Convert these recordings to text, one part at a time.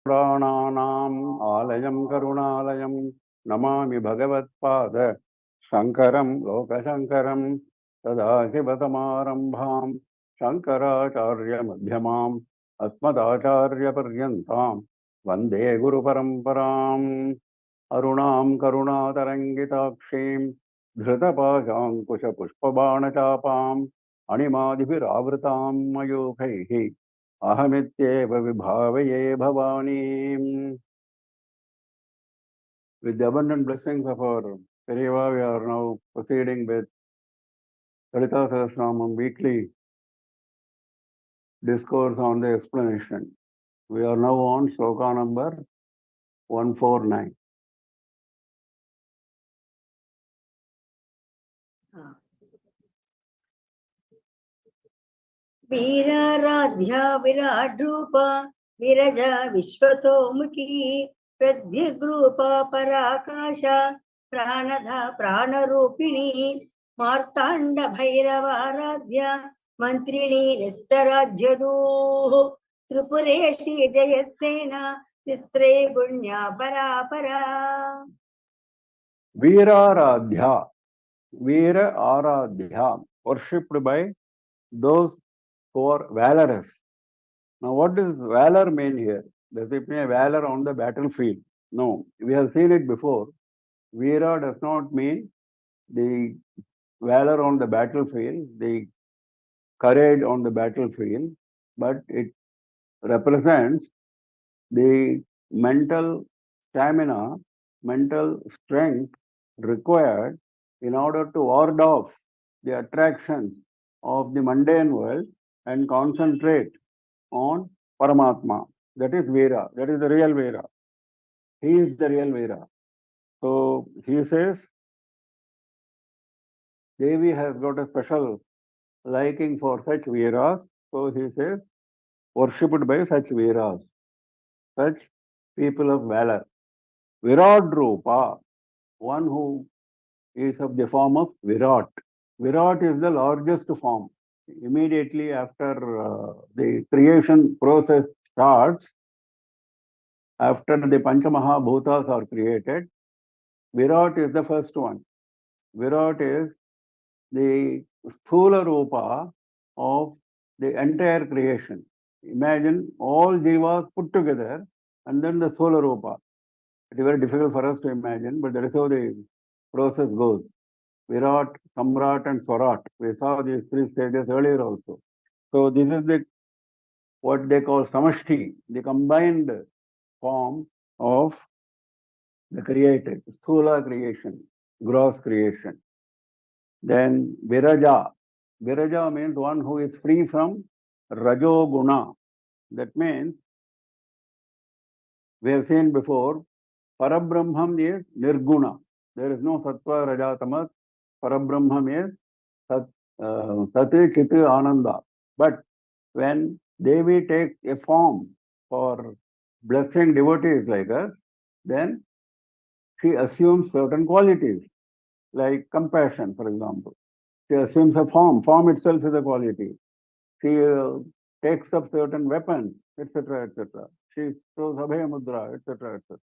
पुराणानाम् आलयं करुणालयं नमामि भगवत्पाद शङ्करं लोकशङ्करं सदाशिवसमारम्भां शङ्कराचार्यमध्यमाम् अस्मदाचार्यपर्यन्तां वन्दे गुरुपरम्पराम् अरुणां करुणातरङ्गिताक्षीं धृतपाशाङ्कुशपुष्पबाणचापाम् अणिमादिभिरावृतां मयूखैः अहमित्येव विभावये भवानीम्. With the abundant blessings of our Seva, we are now proceeding with LALITHA SAHASRANAMA weekly discourse on the explanation. We are now on sloka number 149. वीराराध्या Virat Rupa Viraja विश्वतोमुखी प्रद्युग्रूपा पराकाशा प्राणधा प्राणरूपिणी मार्ताण्ड भैरवाराध्या मंत्रिणी निस्तराज्यदूः त्रिपुरेशी Jayatsena निस्त्रे गुण्या परापरा. Veeraradhya, Veera Aradhya, worshipped by those who are valorous. Now, what does valor mean here? Does it mean valor on the battlefield? No, we have seen it before. Veera does not mean the valor on the battlefield, the courage on the battlefield, but it represents the mental stamina, mental strength required in order to ward off the attractions of the mundane world and concentrate on Paramatma. That is Vera. That is the real Vera. He is the real Vera. So he says, Devi has got a special liking for such Veras. So he says, worshipped by such Veras, such people of valor. Virat Rupa, one who is of the form of Virat. Virat is the largest form. Immediately after the creation process starts, after the Panchamaha Bhutas are created, Virat is the first one. Virat is the Sthula Rupa of the entire creation. Imagine all Jivas put together and then the Sthula Rupa. It is very difficult for us to imagine, but that is how the process goes. Virat, Samrat and Swarat. We saw these three stages earlier also. So this is the what they call Samashti, the combined form of the created, Sthula creation, gross creation. Then Viraja. Viraja means one who is free from Rajoguna. That means, we have seen before, Parabrahman is Nirguna. There is no Sattva, Raja, Tamas. Parabrahman is Sati, Chiti, Ananda. But when Devi takes a form for blessing devotees like us, then she assumes certain qualities, like compassion, for example. She assumes a form. Form itself is a quality. She takes up certain weapons, etc., etc. She shows Abhaya Mudra, etc., etc.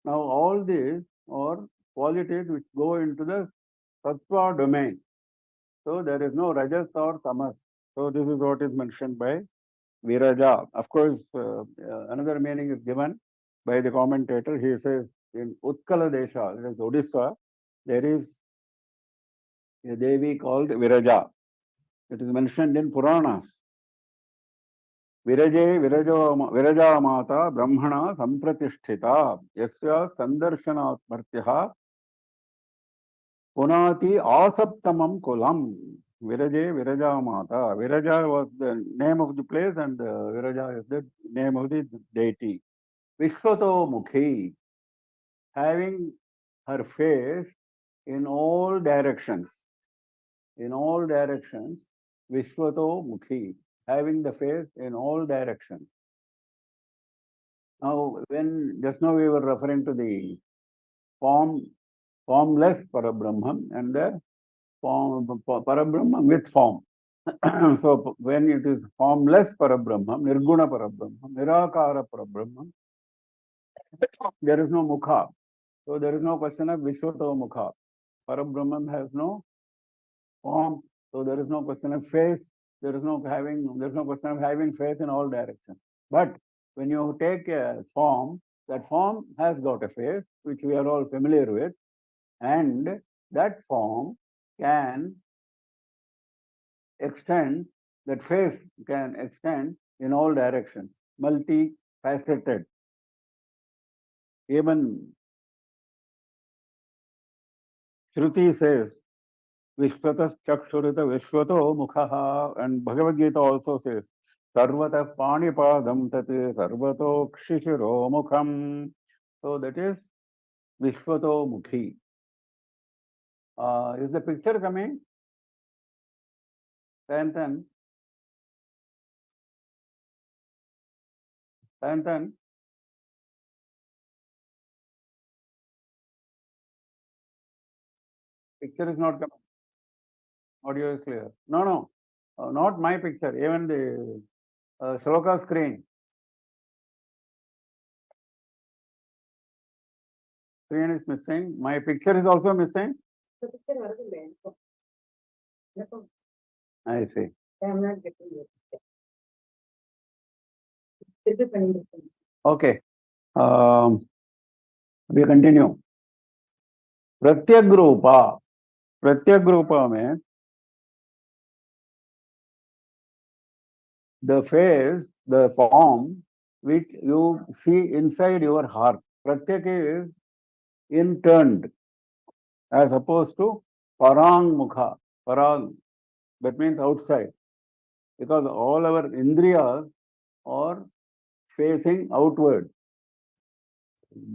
Now, all these are qualities which go into the Sattva domain. So, there is no Rajas or Tamas. So, this is what is mentioned by Viraja. Of course, another meaning is given by the commentator. He says, in Utkala Desha, that is Odisha, there is a Devi called Viraja. It is mentioned in Puranas. Viraje Viraja Mata Brahmana Sampratisthita Yasya Sandarshanat Bhartyaha Punati Asaptamam Kulam. Viraje Viraja Mata. Viraja was the name of the place and Viraja is the name of the deity. Vishwato Mukhi, having her face in all directions. In all directions, Vishwato Mukhi, having the face in all directions. Now, when just now we were referring to the formless Parabrahman and the Parabrahman with form. So, when it is formless Parabrahman, Nirguna Parabrahman, Nirakara Parabrahman, there is no Mukha. So there is no question of Vishwato Mukha. Parabrahman has no form. So there is no question of face. There is no question of having face in all directions. But when you take a form, that form has got a face, which we are all familiar with, and that form can extend, that face can extend in all directions, multifaceted. Even Shruti says, Vishwatas Chakshurita Vishwato Mukhaha, and Bhagavad Gita also says, Sarvata Panipadam Tati Sarvato Kshishiro Mukham. So that is Vishwato Mukhi. Is the picture coming? Sayantan? Sayantan? Picture is not coming. Audio is clear. No. Not my picture, even the Shloka screen. Screen is missing. My picture is also missing. The picture I see. I am not getting it. Okay. We continue. Pratyagrupa. Pratyagrupa means the face, the form which you see inside your heart. Pratyak is interned as opposed to parang mukha. Parang, that means outside. Because all our indriyas are facing outward.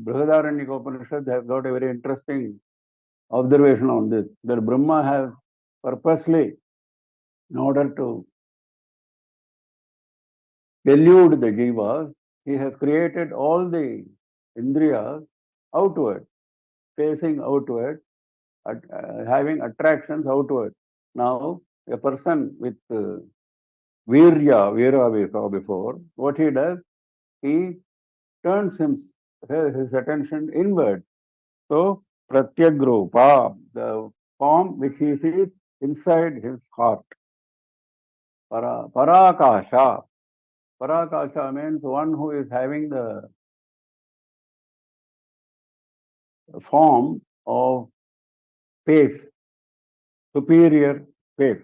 Brihadaranyaka Upanishad has got a very interesting observation on this. That Brahma has purposely, in order to delude the jivas, he has created all the indriyas outward, facing outward, having attractions outward. Now, a person with Vira we saw before, what he does, he turns his attention inward. So, Pratyagrupa, the form which he sees inside his heart. Parakasha. Parakasha means one who is having the form of space, superior space.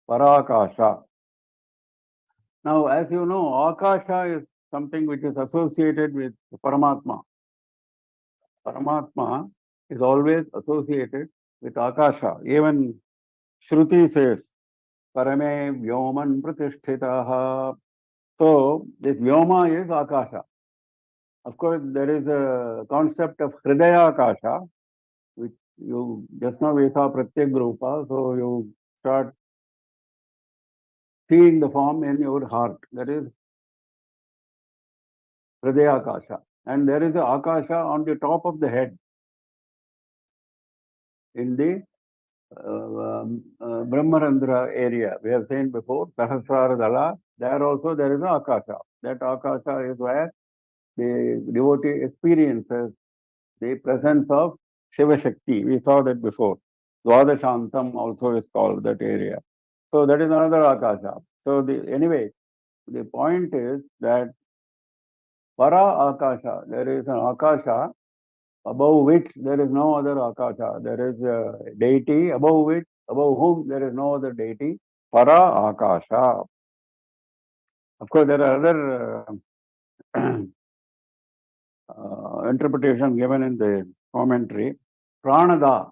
Parakasha. Now, as you know, Akasha is something which is associated with Paramatma. Paramatma is always associated with Akasha. Even Shruti says, Parame Vyoman Pratisthitaha. So, this Vyoma is Akasha. Of course, there is a concept of Hridaya Akasha, which you just now we saw Pratyagrupa, so you start seeing the form in your heart. That is Hridaya Akasha. And there is a Akasha on the top of the head in the Brahmarandra area. We have seen before, Sahasrara Dala, there also there is an Akasha. That Akasha is where the devotee experiences the presence of Shiva Shakti. We saw that before. Dwadashantam also is called that area. So that is another Akasha. So anyway, the point is that Para Akasha, there is an Akasha above which there is no other Akasha. There is a deity above whom there is no other deity. Para Akasha. Of course, there are other interpretation given in the commentary. Pranada,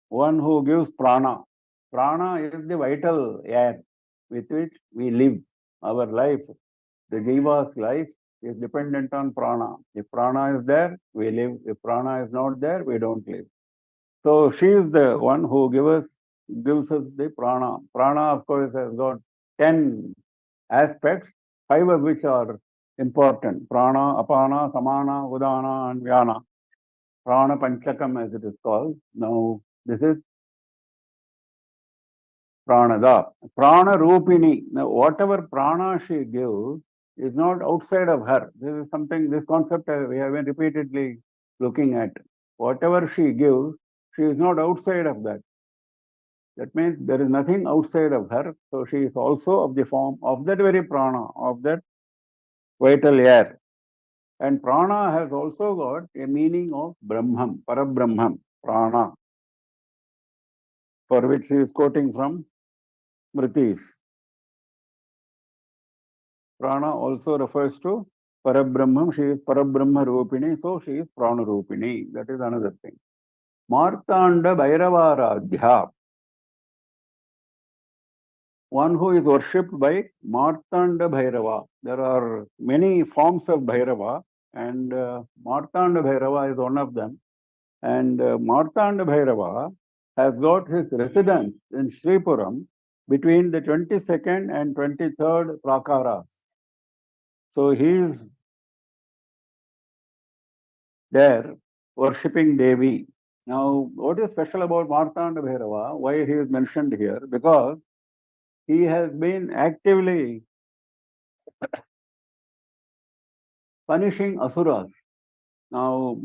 one who gives prana. Prana is the vital air with which we live. Our life, the jiva's life is dependent on prana. If prana is there, we live. If prana is not there, we don't live. So she is the one who gives us the prana. Prana, of course, has got 10 aspects, 5 of which are important. Prana, apana, samana, udana, and vyana. Prana panchakam, as it is called. Now, this is Pranada. Prana Rupini. Now, whatever prana she gives is not outside of her. This is something, this concept we have been repeatedly looking at. Whatever she gives, she is not outside of that. That means there is nothing outside of her. So she is also of the form of that very prana, of that vital air. And prana has also got a meaning of Brahman, Parabrahman, prana, for which he is quoting from Smritis. Prana also refers to Parabrahman. She is Parabrahma Rupini, so she is Prana Rupini. That is another thing. Martanda Bhairavaradhya, one who is worshipped by Martanda Bhairava. There are many forms of Bhairava, and Martanda Bhairava is one of them. And Martanda Bhairava has got his residence in Sripuram between the 22nd and 23rd Prakaras. So he is there worshipping Devi. Now, what is special about Martanda Bhairava? Why he is mentioned here? Because he has been actively punishing asuras. Now,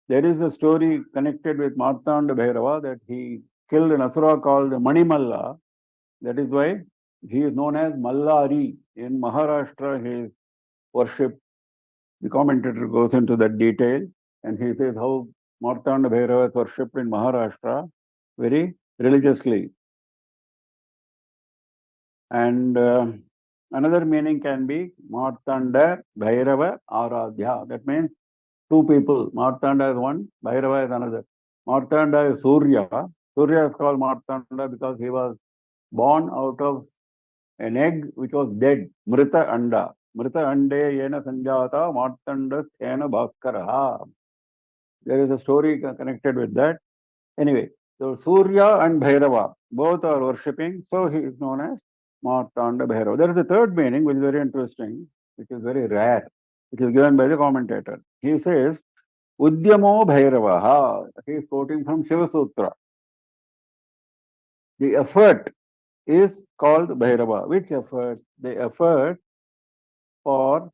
there is a story connected with Martanda Bhairava that he killed an asura called Manimalla. That is why he is known as Mallari. In Maharashtra, he is worshipped. The commentator goes into that detail and he says how Martanda Bhairava is worshipped in Maharashtra very religiously. And another meaning can be Martanda Bhairava Aradhya. That means two people. Martanda is one, Bhairava is another. Martanda is Surya. Surya is called Martanda because he was born out of an egg which was dead. Mrita Anda. Mrita Ande Yena Sanjata Martanda Thena Bhaskaraha. There is a story connected with that. Anyway, so Surya and Bhairava both are worshipping, so he is known as Martanda Bhairava. There is a third meaning which is very interesting, which is very rare, which is given by the commentator. He says, Udyamo Bhairavaha. He is quoting from Shiva Sutra. The effort is called Bhairava. Which effort? The effort for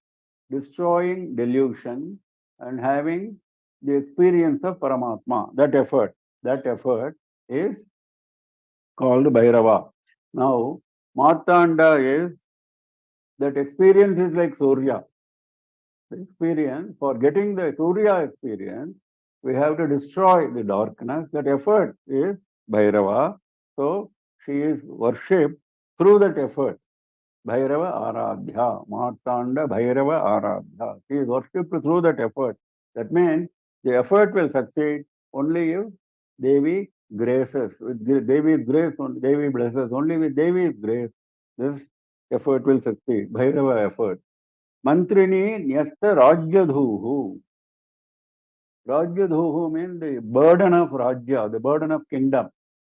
destroying delusion and having the experience of Paramatma. That effort is called Bhairava. Now, Martanda is, that experience is like Surya. The experience, for getting the Surya experience, we have to destroy the darkness. That effort is Bhairava. So, she is worshipped through that effort. Bhairava Aradhya, Martanda Bhairava Aradhya. She is worshipped through that effort. That means the effort will succeed only if Devi graces. With Devi's grace, Devi blesses. Only with Devi's grace, this effort will succeed. Bhairava effort. Mantrini Nyasta Rajyadhuhu. Rajyadhuhu means the burden of Rajya, the burden of kingdom.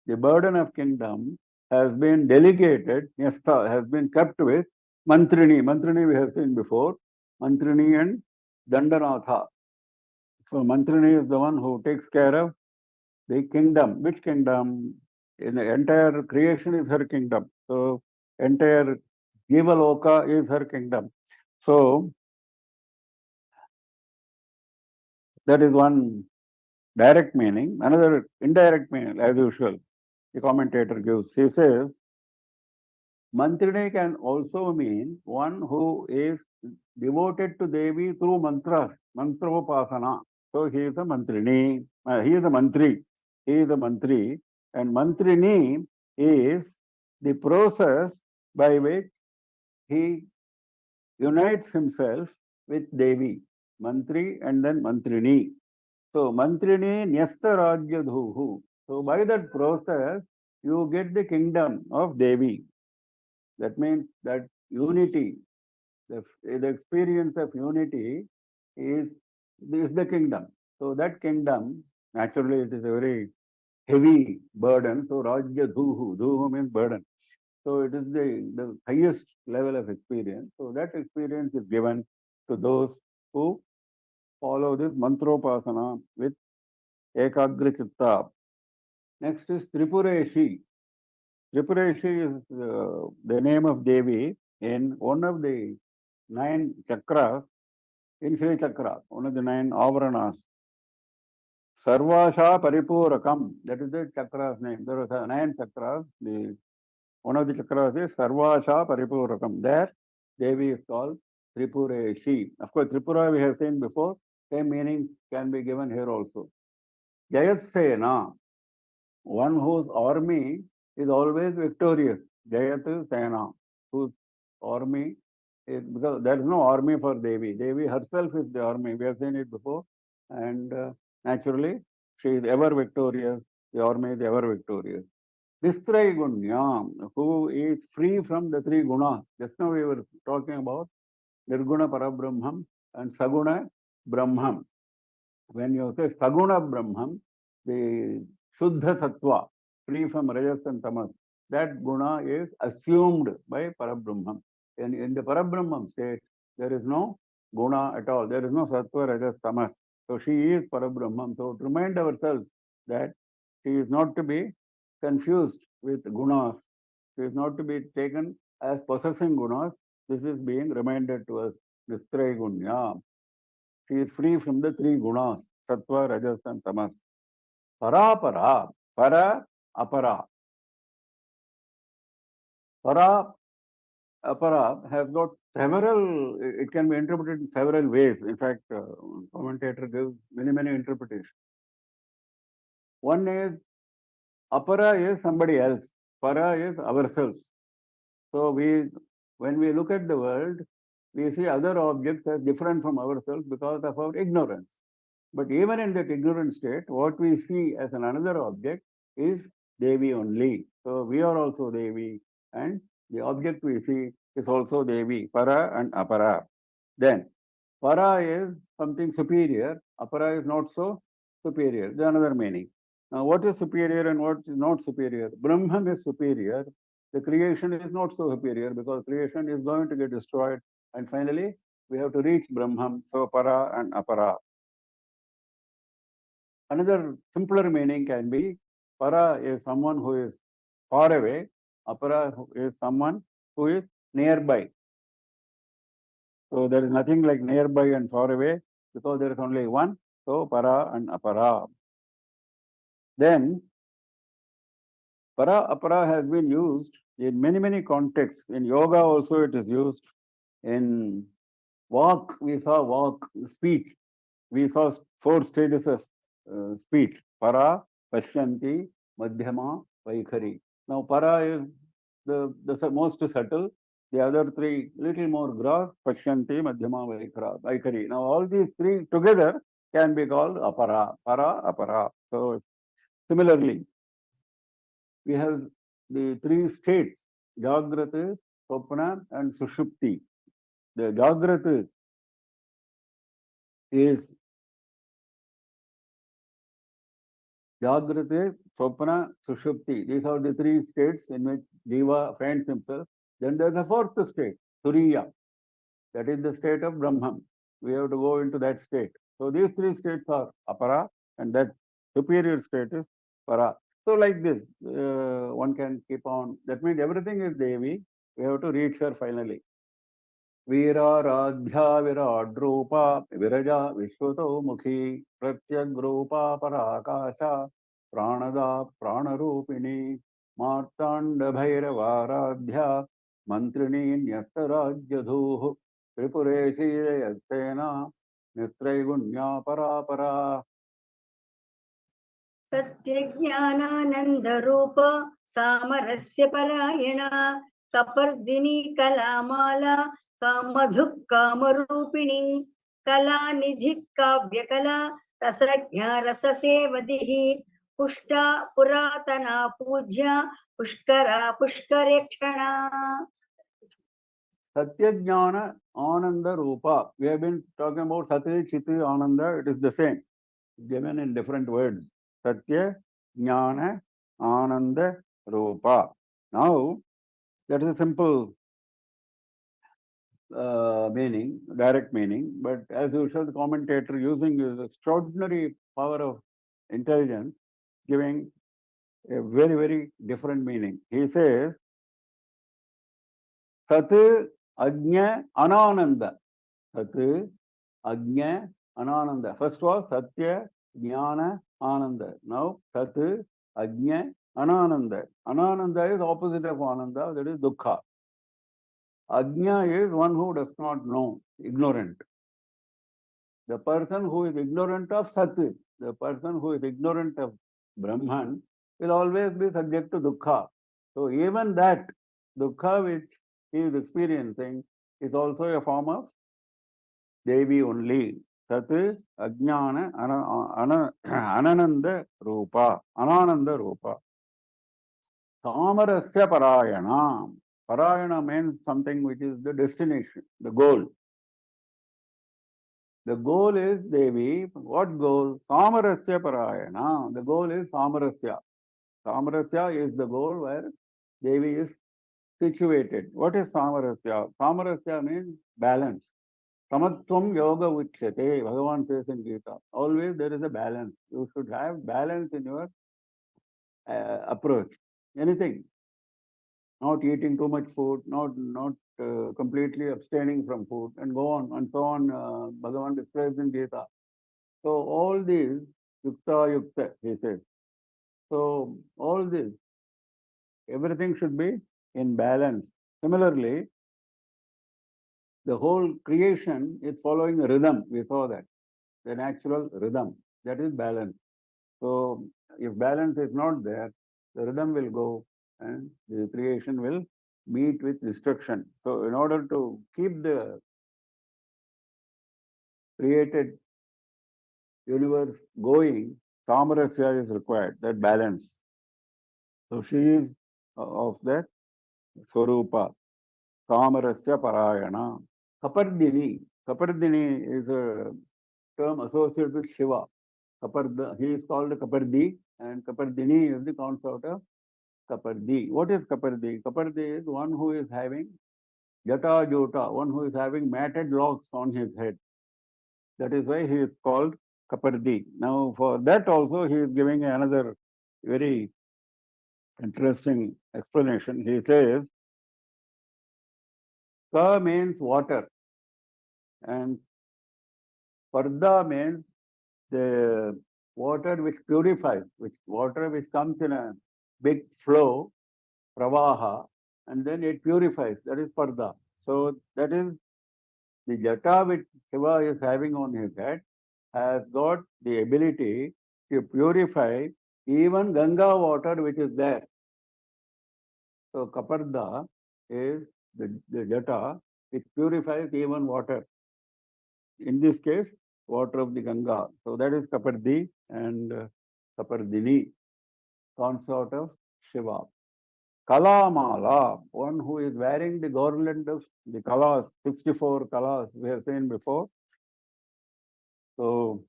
The burden of kingdom has been delegated, Nyasta, has been kept with Mantrini. Mantrini we have seen before. Mantrini and Dandanatha. So Mantrini is the one who takes care of the kingdom. Which kingdom? In the entire creation is her kingdom. So entire Jivaloka is her kingdom. So that is one direct meaning. Another indirect meaning, as usual, the commentator gives. He says, Mantrini can also mean one who is devoted to Devi through mantras, mantropasana. So he is a Mantrini, he is a Mantri, he is a Mantri, and Mantrini is the process by which he unites himself with Devi, Mantri and then Mantrini. So Mantrini Nyasta Rajyadhuhu. So by that process, you get the kingdom of Devi. That means that unity, the experience of unity is the kingdom. So that kingdom, naturally it is a very heavy burden. So Rajya Dhuhu, Dhuhu means burden. So it is the highest level of experience. So that experience is given to those who follow this mantropasana with Ekagra Chitta. Next is Tripureshi. Tripureshi is the name of Devi in one of the 9 chakras in Sri Chakra, one of the 9 avaranas. Sarvasha Paripurakam, that is the chakra's name. There are 9 chakras. One of the chakras is Sarvasha Paripurakam. There, Devi is called Tripureshi. Of course, Tripura we have seen before. Same meaning can be given here also. Jayatsena, one whose army is always victorious. Jayat Sena, whose army is, because there is no army for Devi. Devi herself is the army. We have seen it before. And naturally, she is ever victorious. The army is ever victorious. Nistraigunya, who is free from the 3 gunas. Just now we were talking about Nirguna Parabrahmam and Saguna Brahmam. When you say Saguna Brahman, the Shuddha Sattva, free from Rajas and Tamas, that guna is assumed by Parabrahman. In the Parabrahman state, there is no guna at all. There is no Sattva, Rajas, Tamas. So she is Parabrahman. So to remind ourselves that she is not to be confused with gunas. She is not to be taken as possessing gunas. This is being reminded to us. Nistraigunya. She is free from the 3 gunas, sattva, rajas, and tamas. Para, para, apara. Para, apara has got several, it can be interpreted in several ways. In fact, commentator gives many interpretations. One is, apara is somebody else, para is ourselves. So when we look at the world, we see other objects as different from ourselves because of our ignorance. But even in that ignorant state, what we see as another object is Devi only. So we are also Devi, and the object we see is also Devi, para and apara. Then, para is something superior, apara is not so superior. There's another meaning. Now, what is superior and what is not superior? Brahman is superior. The creation is not so superior because creation is going to get destroyed. And finally, we have to reach Brahman. So, para and apara. Another simpler meaning can be para is someone who is far away, apara is someone who is nearby. So there is nothing like nearby and far away because there is only one. So para and apara. Then para apara has been used in many contexts. In yoga also it is used. In walk, we saw walk, speech. We saw 4 stages of speech. Para, Pashyanti, Madhyama, Vaikhari. Now, para is the most subtle. The other 3 little more gross. Pashyanti, Madhyama, Vaikhari. Now, all these 3 together can be called apara. Para, apara. So, similarly, we have the 3 states. Jagrata, Swapna and Sushupti. The Jagrata is Jagrata, Swapna, Sushupti. These are the 3 states in which Jiva finds himself. Then there's a 4th state, Turiya. That is the state of Brahman. We have to go into that state. So these 3 states are apara, and that superior state is para. So like this, one can keep on. That means everything is Devi. We have to reach her finally. वीराराध्या विराड्रूपा Viraja विश्वतो मुखी प्रत्यग्रूपा पराकाशा प्राणदा प्राणरूपिणी मार्ताण्ड भैरवाराध्या मंत्रिणी न्यस्तराज्यधूः त्रिपुरेशी जयत्सेना नित्रैगुण्या परापरा. सत्यज्ञानानन्दरूप सामरस्य परायणा कपर्दिनी कलामाला कामधुक् कामरूपिणी कलानिधिः काव्यकला रसज्ञा रससेवदिः Pushta पुरातना पूज्या पुष्करा पुष्करेक्षणा. Satyajnana Ananda Rupa. We have been talking about Satya, Chiti, Ananda. It is the same, given in different words. Satya, Jnana, Ananda, Rupa. Now, that is a simple meaning, direct meaning. But as usual, the commentator using his extraordinary power of intelligence, giving a very different meaning. He says, Sat Ajna Anananda. Sat, Ajna Anananda. First was Satya Jnana Ananda. Now Sat, Ajna Anananda. Anananda is opposite of Ananda, that is Dukkha. Ajna is one who does not know, ignorant. The person who is ignorant of Sat, the person who is ignorant of Brahman, will always be subject to Dukkha. So even that Dukkha which he is experiencing is also a form of Devi only. Sat, Ajnana, Anananda Rupa. Anananda Rupa. Samarasya Parayana. Parayana means something which is the destination, the goal. The goal is Devi. What goal? Samarasya Parayana. The goal is Samarasya. Samarasya is the goal where Devi is situated. What is Samarasya? Samarasya means balance. Samatvam yoga uchyate. Bhagavan says in Gita. Always there is a balance. You should have balance in your approach. Anything. Not eating too much food, not completely abstaining from food, and go on and so on. Bhagavan describes in Gita. So all these yukta yukta, he says. So all this, everything should be in balance. Similarly, the whole creation is following a rhythm. We saw that, the natural rhythm. That is balance. So if balance is not there, the rhythm will go and the creation will meet with destruction. So in order to keep the created universe going, samarasya is required, that balance. So she is of that Swarupa, samarasya parayana. Kapardini. Kapardini is a term associated with Shiva. He is called Kapardi, and Kapardini is the consort of Kapardi. What is Kapardi? Kapardi is one who is having Jata Jota, one who is having matted locks on his head. That is why he is called Kapardi. Now, for that also, he is giving another very interesting explanation. He says, Ka means water, and Parda means the water which purifies, which water which comes in a big flow, pravaha, and then it purifies. That is Parda. So that is the jata which Shiva is having on his head has got the ability to purify even Ganga water which is there. So Kaparda is the jata which purifies even water. In this case, water of the Ganga. So that is Kapardi and Kapardini, consort of Shiva. Kalamala, one who is wearing the garland of the kalas, 64 kalas we have seen before. So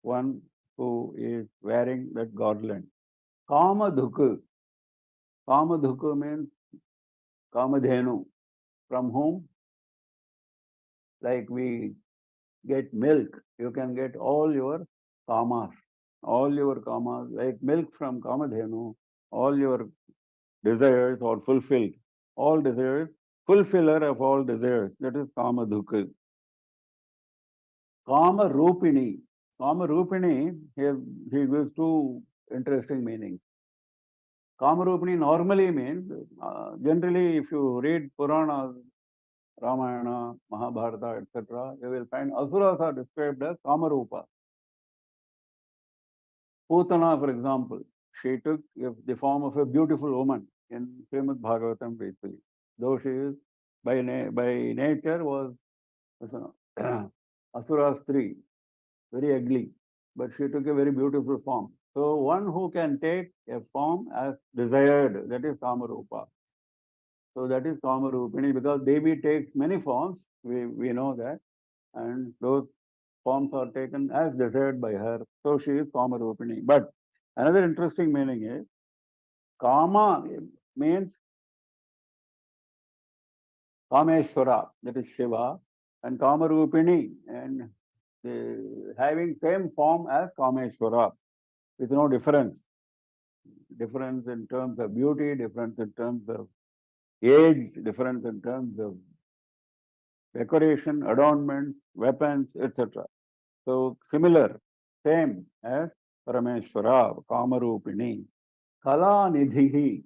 one who is wearing that garland. Kamadhuku. Kamadhuku means Kamadhenu, from whom, like we get milk, you can get all your kamas, like milk from Kamadhenu, all your desires are fulfilled. All desires, fulfiller of all desires. That is Kamadhuku. Kama Rupini. Kama Rupini, he gives two interesting meanings. Kama Rupini normally means, generally if you read Puranas, Ramayana, Mahabharata, etc., you will find Asuras are described as Kamarupa. Putana, for example, she took the form of a beautiful woman in Srimad Bhagavatam basically. Though she is by nature was Asura Stri, very ugly, but she took a very beautiful form. So one who can take a form as desired, that is Kamarupa. So that is Kamarupini, because Devi takes many forms, we know that, and those forms are taken as desired by her. So she is Kamarupini. But another interesting meaning is, Kama means Kameshwara, that is Shiva, and Kamarupini, and having same form as Kameshwara, with no difference. Difference in terms of beauty, difference in terms of age, difference in terms of decoration, adornments, weapons, etc. So similar, same as Parameshwara, Kamarupini. Kala Nidhihi.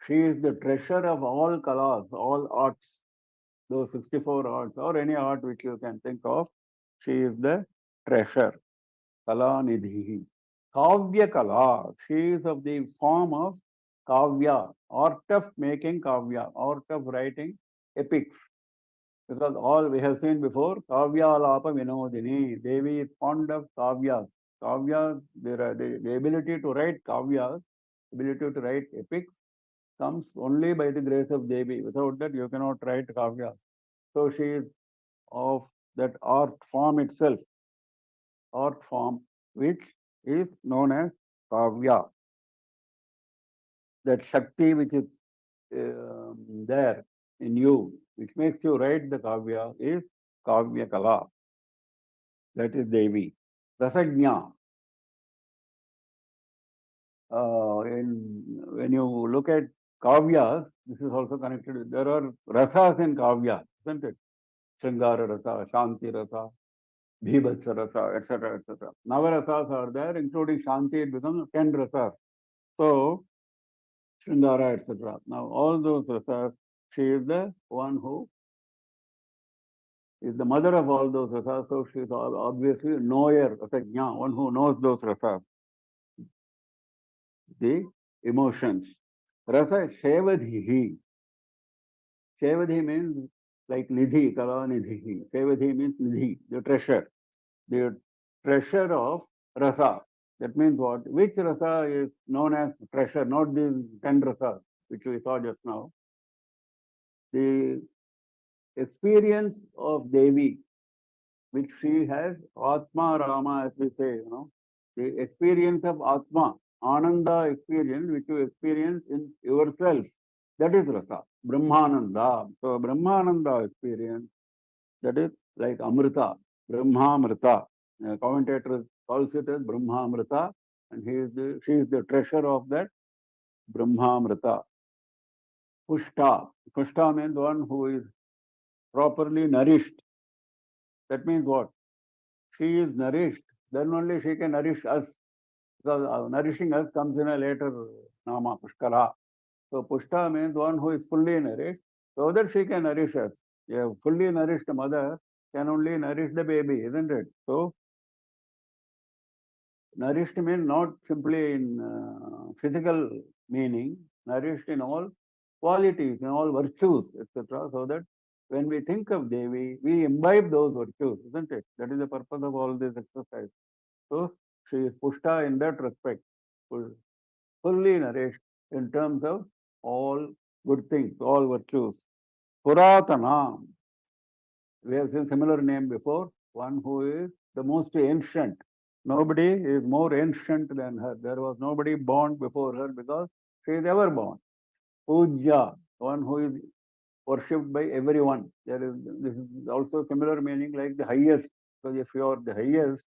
She is the treasure of all kalas, all arts, those 64 arts, or any art which you can think of. She is the treasure. Kala Nidhihi. Kavya Kala. She is of the form of Kavya, art of making Kavya, art of writing epics. Because all we have seen before, Kavya Lapa Vinodini. Devi is fond of Kavyas. Kavyas, the ability to write Kavyas, ability to write epics comes only by the grace of Devi. Without that, you cannot write Kavyas. So she is of that art form itself, art form which is known as Kavya. That Shakti which is there in you, which makes you write the Kavya, is Kavya Kala. That is Devi. Rasajna. When you look at Kavyas, this is also connected. There are rasas in Kavya, isn't it? Shringara rasa, Shanti rasa, Bhibhatsa rasa, etc., etc. Navarasas are there, including Shanti, it becomes 10 rasas. So, Shringara, etc. Now, all those rasas, she is the one who is the mother of all those rasas, so she is obviously knower, rasajna, one who knows those rasas, the emotions. Rasa Shevadhihi. Shevadhi means like Nidhi, Kala Nidhi. Shevadhi means Nidhi, the treasure. The treasure of rasa. That means what? Which rasa is known as treasure, not these 10 rasas, which we saw just now. The experience of Devi, which she has, Atma Rama, as we say, the experience of Atma, Ananda experience, which you experience in yourself, that is rasa, Brahmananda. So Brahmananda experience, that is like Amrita, Brahmamrita. Commentator calls it as Brahmamrita, and she is the treasure of that Brahmamrita. Pushta. Pushta means one who is properly nourished. That means what? She is nourished. Then only she can nourish us. Because nourishing us comes in a later nama, Pushkara. So Pushta means one who is fully nourished, so that she can nourish us. A fully nourished mother can only nourish the baby, isn't it? So nourished means not simply in physical meaning, nourished in all qualities, in all virtues, etc. So that when we think of Devi, we imbibe those virtues, isn't it? That is the purpose of all this exercise. So she is Pushta in that respect, fully nourished in terms of all good things, all virtues. Puratana, we have seen similar name before, one who is the most ancient. Nobody is more ancient than her. There was nobody born before her because she is ever born. Puja, one who is worshipped by everyone. This is also similar meaning like the highest. Because if you are the highest,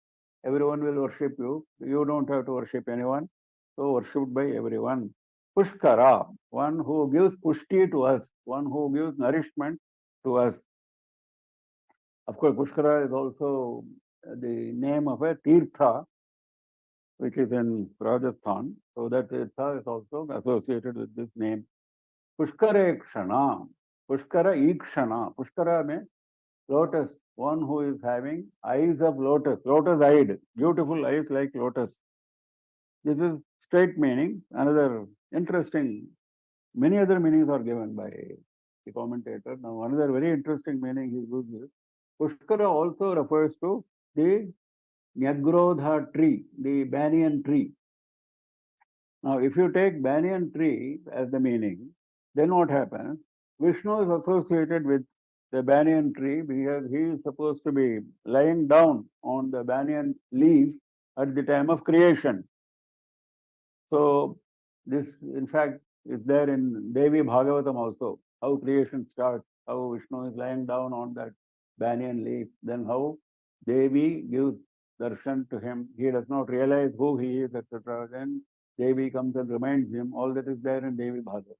everyone will worship you. You don't have to worship anyone. So worshipped by everyone. Pushkara, one who gives pushti to us, one who gives nourishment to us. Of course, Pushkara is also the name of a tirtha, which is in Rajasthan. So that tirtha is also associated with this name. Pushkara Ikshana. Pushkara Ikshana. Pushkara means lotus, one who is having eyes of lotus, lotus-eyed, beautiful eyes like lotus. This is straight meaning. Another interesting, many other meanings are given by the commentator. Now, another very interesting meaning he uses. Pushkara also refers to the Nyagrodha tree, the banyan tree. Now, if you take banyan tree as the meaning, then what happens? Vishnu is associated with the banyan tree because he is supposed to be lying down on the banyan leaf at the time of creation. So, this in fact is there in Devi Bhagavatam also, how creation starts, how Vishnu is lying down on that banyan leaf, then how Devi gives darshan to him. He does not realize who he is, etc. Then Devi comes and reminds him. All that is there in Devi Bhagavatam.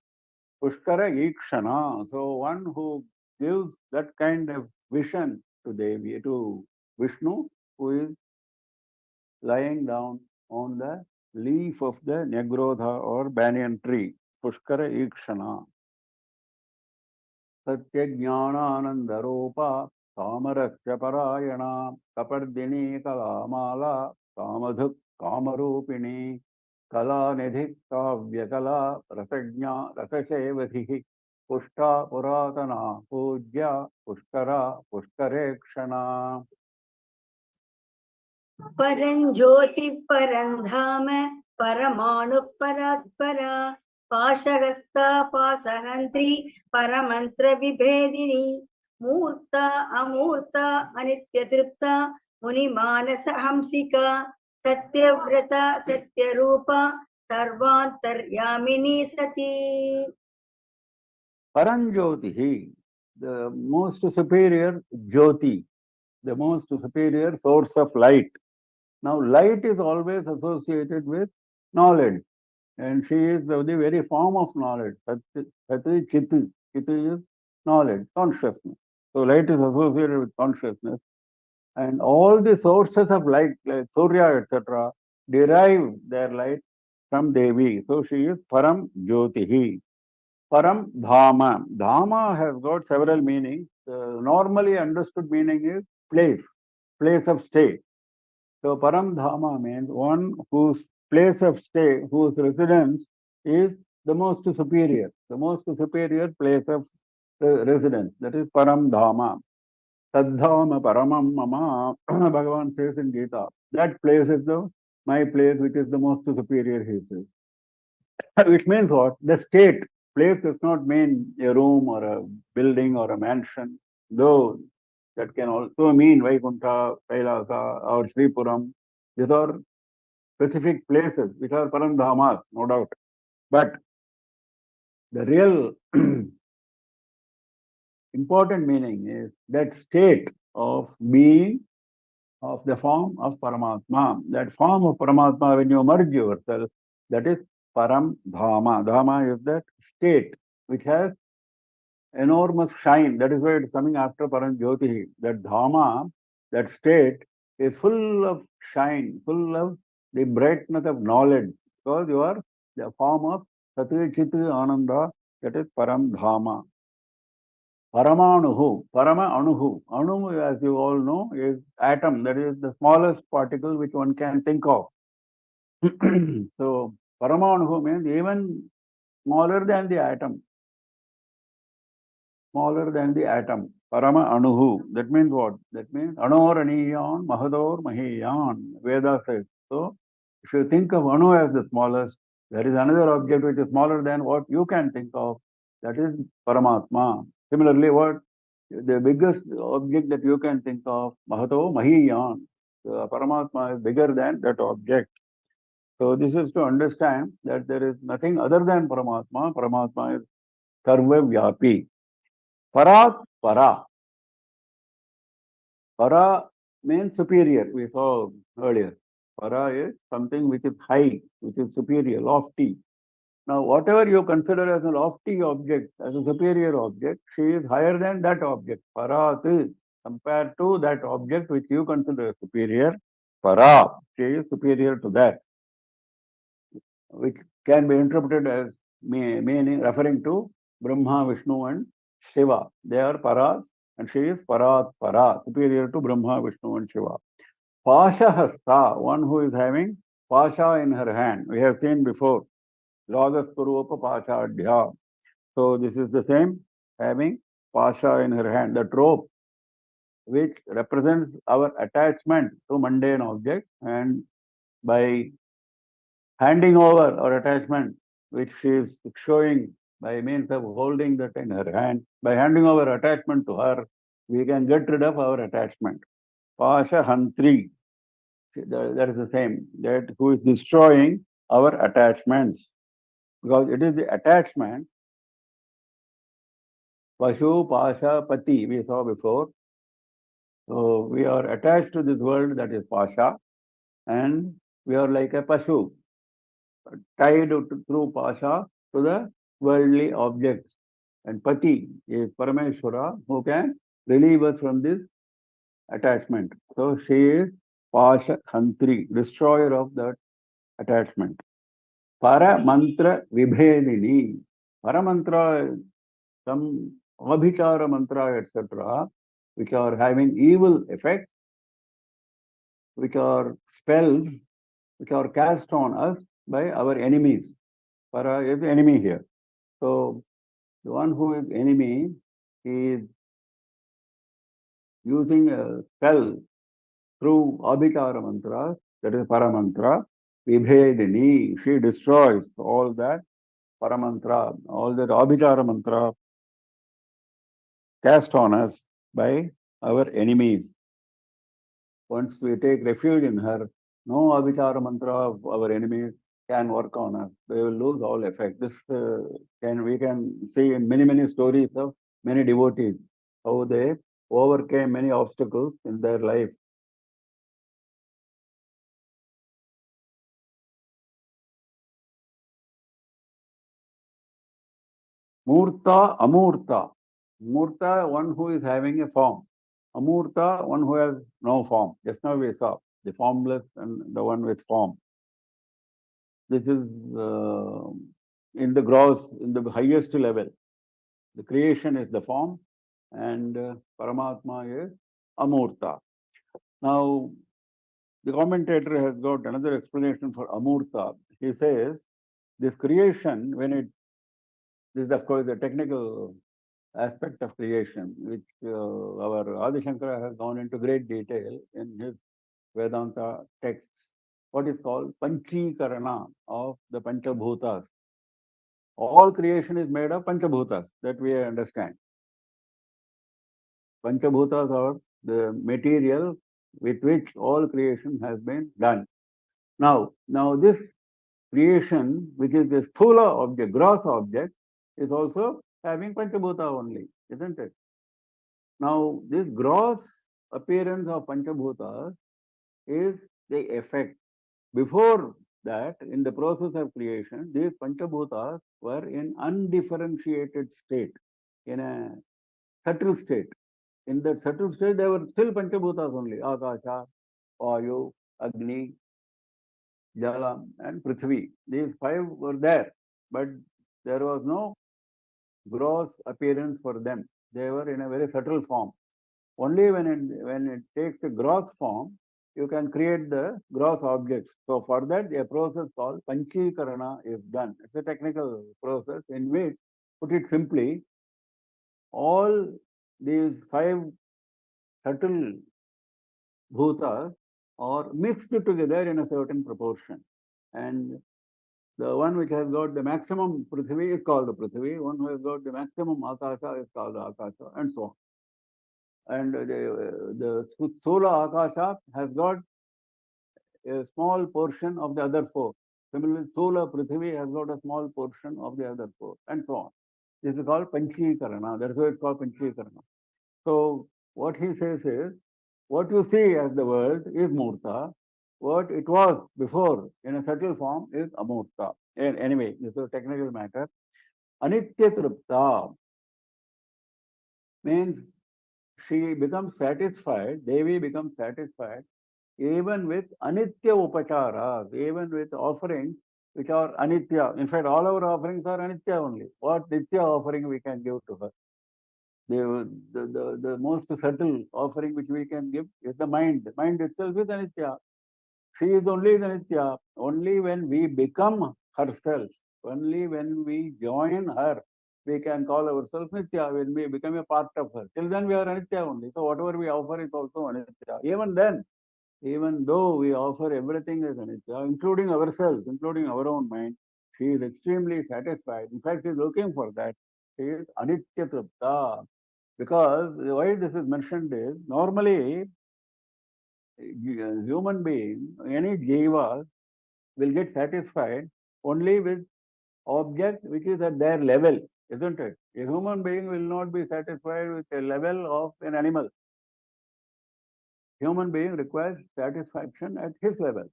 Pushkara Ikshana. So one who gives that kind of vision to Devi, to Vishnu, who is lying down on the leaf of the Negrodha or banyan tree, Pushkara Ikshana. सत्यज्ञानानन्दरूपा कामरस्य परायणा कपर्दिनी कलामाला कामधुक् कामरूपिणी कलानिधिः काव्यकला रसज्ञा रससेवधिः पुष्टा पुरातना पूज्या पुष्करा पुष्करेक्षणा परञ्ज्योति परन्धाम परमाणु परात्परा पाशहस्ता पासहन्त्री परमन्त्र विभेदिनी मूर्ता अमूर्ता अनित्यतृप्ता मुनिमानस हंसिका सत्यव्रता सत्यरूपा सर्वान्तर्यामिनी सती Paranjyotihi, the most superior Jyoti, the most superior source of light. Now, light is always associated with knowledge, and she is the very form of knowledge. Sati Chitu. Chitu is knowledge, consciousness. So, light is associated with consciousness, and all the sources of light, like Surya, etc., derive their light from Devi. So, she is Param Jyotihi. Param Dhama. Dhama has got several meanings. The normally understood meaning is place, place of stay. So Param Dhama means one whose place of stay, whose residence is the most superior place of residence. That is Param Dhama. Saddhama Paramam Mama, Bhagavan says in Gita. That place is my place, which is the most superior, he says. Which means what? The state. Place does not mean a room or a building or a mansion, though that can also mean Vaikuntha, Kailasa, or Sripuram. These are specific places which are Paramdhamas, no doubt. But the real important meaning is that state of being of the form of Paramatma. That form of Paramatma, when you merge yourself, that is Param Dhama. Dhama is that state which has enormous shine. That is why it's coming after Param Jyoti. That Dhama, that state is full of shine, full of the brightness of knowledge, because you are the form of Sati Chit Ananda, that is Param Dhama. Paramanuhu, Parama Anuhu. Anu, as you all know, is atom. That is the smallest particle which one can think of. So, Paramanuhu means even smaller than the atom. Smaller than the atom. Parama Anuhu. That means what? That means Anor Aniyan, Mahador Mahiyan. Veda says. So, if you think of Anu as the smallest, there is another object which is smaller than what you can think of. That is Paramatma. Similarly, what? The biggest object that you can think of, Mahato Mahiyan. So, Paramatma is bigger than that object. So, this is to understand that there is nothing other than Paramatma. Paramatma is Sarva Vyapi. Parat Para. Para means superior, we saw earlier. Para is something which is high, which is superior, lofty. Now, whatever you consider as a lofty object, as a superior object, she is higher than that object. Parat is compared to that object which you consider superior. Para, she is superior to that, which can be interpreted as meaning referring to Brahma, Vishnu, and Shiva. They are Paras, and she is Parat Para, superior to Brahma, Vishnu, and Shiva. Pashahasta, one who is having Pasha in her hand. We have seen before. Ragaswarupa Pashadhya. So this is the same, having Pasha in her hand, the rope, which represents our attachment to mundane objects, and by handing over our attachment, which she is showing by means of holding that in her hand, by handing over attachment to her, we can get rid of our attachment. Pasha Hantri, that is the same, that who is destroying our attachments. Because it is the attachment, Pashu, Pasha, Pati, we saw before. So we are attached to this world, that is Pasha, and we are like a Pashu, tied through Pasha to the worldly objects. And Pati is Parameshwara who can relieve us from this attachment. So she is Pasha Hantri, destroyer of that attachment. Paramantra Vibhedini. Paramantra, some Abhichara mantra, etc., which are having evil effects, which are spells, which are cast on us by our enemies. Para is the enemy here. So the one who is enemy is using a spell through Abhichara mantras, that is Paramantra, Vibhedini. She destroys all that Paramantra, all that Abhichara mantra cast on us by our enemies. Once we take refuge in her, no Abhichara mantra of our enemies can work on us. They will lose all effect. This we can see in many stories of many devotees, how they overcame many obstacles in their life. Murta, Amurta. Murta, one who is having a form. Amurta, one who has no form. Just now we saw the formless and the one with form. This is in the gross, in the highest level. The creation is the form, and Paramatma is Amurta. Now, the commentator has got another explanation for Amurta. He says, this creation, this is of course the technical aspect of creation, which our Adi Shankara has gone into great detail in his Vedanta texts. What is called Panchikarana of the Panchabhutas. All creation is made of Panchabhutas, that we understand. Panchabhutas are the material with which all creation has been done. Now this creation, which is the sthula object, gross object, is also having Panchabhuta only, isn't it? Now, this gross appearance of Panchabhutas is the effect. Before that, in the process of creation, these Panchabhutas were in undifferentiated state, in a subtle state. In that subtle state, they were still Panchabhutas only. Akasha, Vayu, Agni, Jala, and Prithvi. These five were there, but there was no gross appearance for them. They were in a very subtle form. Only when it takes a gross form, you can create the gross objects. So for that, a process called Panchikarana is done. It's a technical process in which, put it simply, all these five subtle bhutas are mixed together in a certain proportion. And the one which has got the maximum Prithvi is called the Prithvi, one who has got the maximum Akasha is called the Akasha, and so on. And the Sola Akasha has got a small portion of the other four. Similarly, Sola Prithvi has got a small portion of the other four, and so on. This is called Panchikarana. That's why it's called Panchikarana. So what he says is, what you see as the world is Murta. What it was before in a subtle form is Amurta. Anyway, this is a technical matter. Anitya Tripta means she becomes satisfied, Devi becomes satisfied even with Anitya Upacharas, even with offerings which are Anitya. In fact, all our offerings are Anitya only. What Nitya offering we can give to her? The most subtle offering which we can give is the mind. The mind itself is Anitya. She is only the Nitya. Only when we become herself, only when we join her, we can call ourselves Nitya, when we become a part of her. Till then we are Anitya only. So whatever we offer is also Anitya. Even then, even though we offer everything as Anitya, including ourselves, including our own mind, she is extremely satisfied. In fact, she is looking for that. She is Anitya Tripta. Because why this is mentioned is, normally human being, any jiva will get satisfied only with object which is at their level, isn't it? A human being will not be satisfied with a level of an animal. Human being requires satisfaction at his level.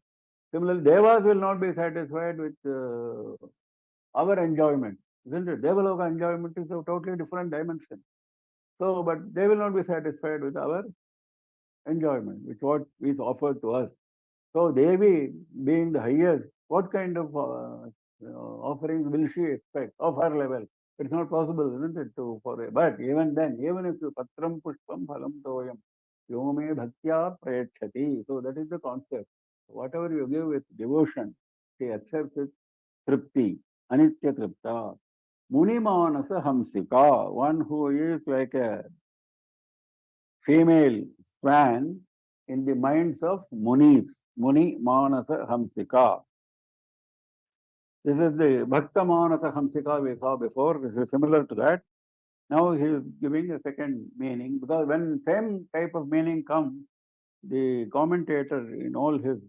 Similarly, devas will not be satisfied with our enjoyments. isn't it? Devaloka enjoyment is a totally different dimension. So, but they will not be satisfied with our enjoyment, which what is offered to us. So, Devi being the highest, what kind of offerings will she expect of her level? It's not possible, isn't it? To for but even then, even if you patram pushpam phalam toyam, yome bhaktya prayachati. So that is the concept. Whatever you give with devotion, she accepts it. Tripti, anitya tripta. Munimanasa hamsika, one who is like a female swan in the minds of munis. Muni manasa hamsika. This is the Bhakta manasa hamsika we saw before. This is similar to that. Now he is giving a second meaning because when same type of meaning comes, the commentator in all his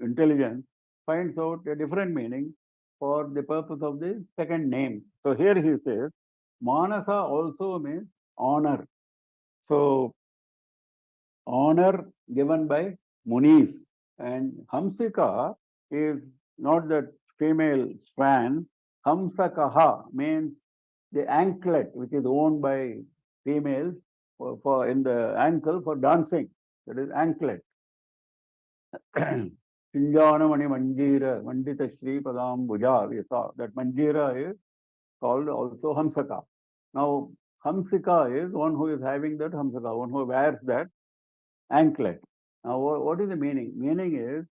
intelligence finds out a different meaning for the purpose of the second name. So here he says, Manasa also means honor. So honor given by Munis. And Hamsika is not that female swan. Hamsakaha means the anklet which is worn by females for in the ankle for dancing. That is anklet. Sinjana Mani Manjira, Mandita Shri Padam Bhuja, we saw that Manjira is called also Hamsaka. Now, Hamsika is one who is having that Hamsaka, one who wears that anklet. Now, what is the meaning? Meaning is